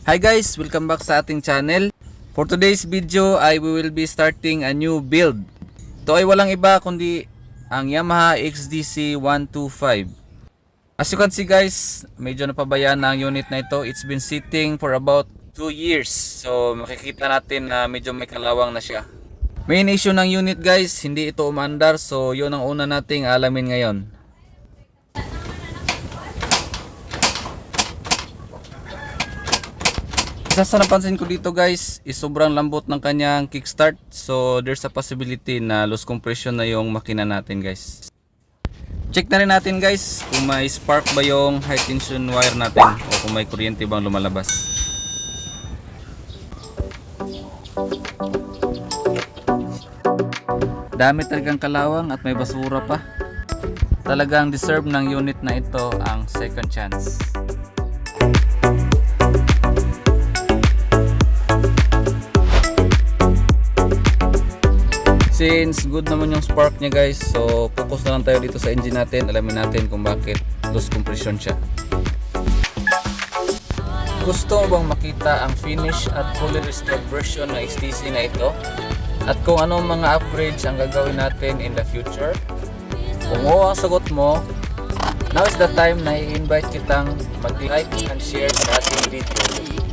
Hi guys, welcome back sa ating channel. For today's video ay we will be starting a new build. Ito ay walang iba kundi ang Yamaha XDC 125. As you can see guys, medyo napabayaan na ang unit na ito. It's been sitting for about 2 years. So makikita natin na medyo may kalawang na siya. Main issue ng unit guys, hindi ito umaandar. So yun ang una nating alamin ngayon. Isa sa napansin ko dito guys is sobrang lambot ng kanyang kickstart. So there's a possibility na loose compression na yung makina natin guys. Check na rin natin guys kung may spark ba yung high tension wire natin o kung may kuryente bang lumalabas. Dami talagang kalawang at may basura pa. Talagang deserve ng unit na ito ang second chance. Since good naman yung spark niya guys, so focus na lang tayo dito sa engine natin. Alamin natin kung bakit loose compression siya. Gusto mo bang makita ang finish at fully restored version ng XDC na ito? At kung anong mga upgrades ang gagawin natin in the future? Kung oo ang sagot mo, now is the time na i-invite kitang mag-like and share sa ating video.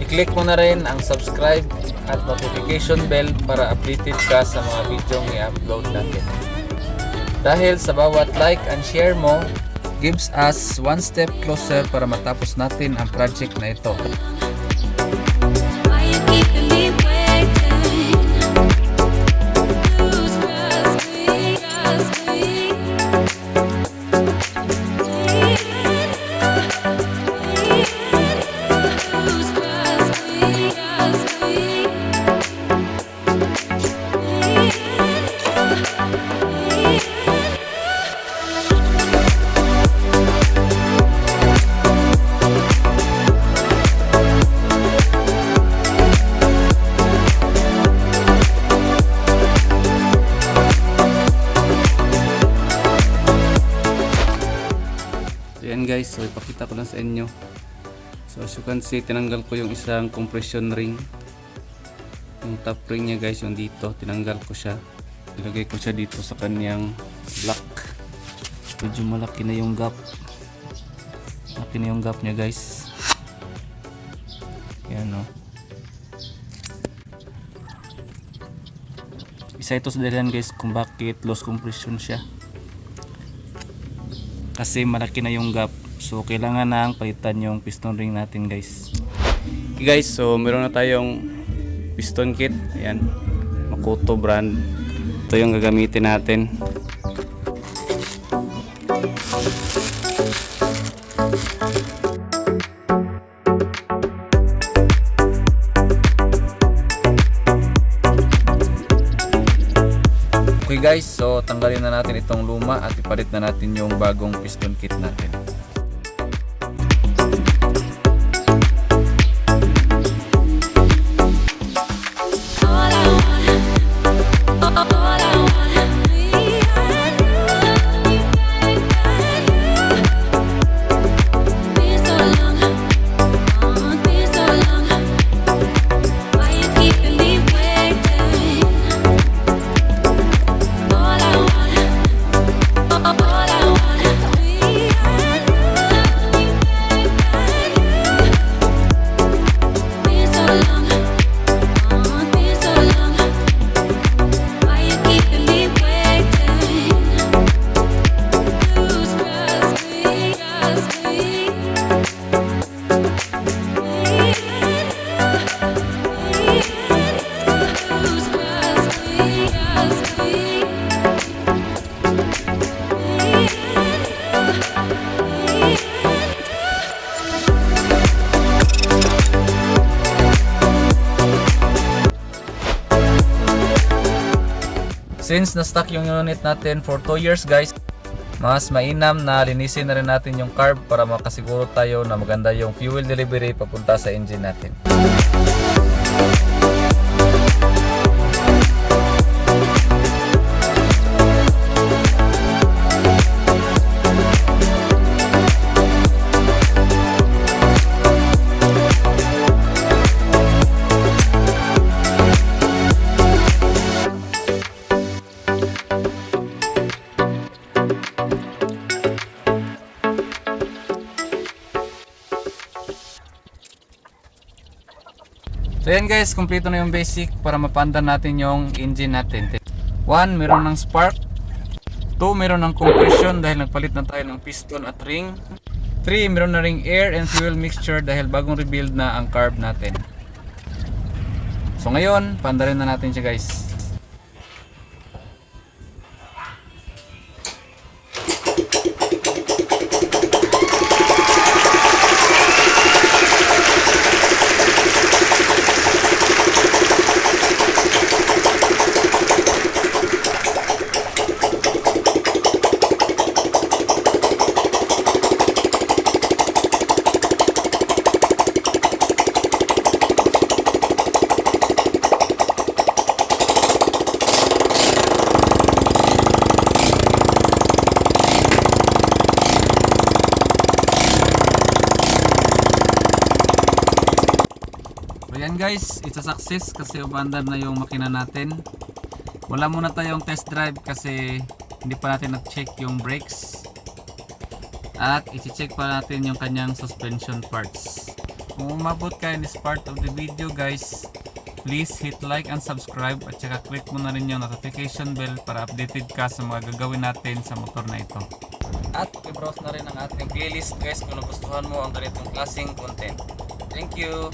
I-click mo na rin ang subscribe at notification bell para updated ka sa mga video i-upload natin. Dahil sa bawat like and share mo, gives us one step closer para matapos natin ang project na ito. Guys, so ipakita ko lang sa inyo. So as you can see, tinanggal ko yung isang compression ring, yung top ring niya guys, yung dito tinanggal ko siya, ilagay ko siya dito sa kanyang block. Medyo malaki na yung gap, malaki na yung gap niya guys. Yan o, isa ito sa dahilan guys kung bakit loose compression siya, kasi malaki na yung gap. So kailangan na palitan yung piston ring natin guys. Okay guys, so meron na tayong piston kit. Ayan, Makoto brand. Ito yung gagamitin natin. Okay guys, so tanggalin na natin itong luma at ipalit na natin yung bagong piston kit natin. Since na-stuck yung unit natin for 2 years guys, mas mainam na linisin na rin natin yung carb para makasiguro tayo na maganda yung fuel delivery papunta sa engine natin. So yan guys, kumpleto na yung basic para mapanda natin yung engine natin. 1, meron ng spark. 2, meron ng compression dahil nagpalit na tayo ng piston at ring. 3, meron na ring air and fuel mixture dahil bagong rebuild na ang carb natin. So ngayon, panda rin na natin siya guys. So yan guys, it's a success kasi umandar na yung makina natin. Wala muna tayong test drive kasi hindi pa natin na-check yung brakes. At i-check pa natin yung kanyang suspension parts. Kung umabot kayo in this part of the video guys, please hit like and subscribe at saka click mo na rin yung notification bell para updated ka sa mga gagawin natin sa motor na ito. At i-browse na rin ang ating playlist guys kung nagustuhan mo ang ganitong klaseng content. Thank you!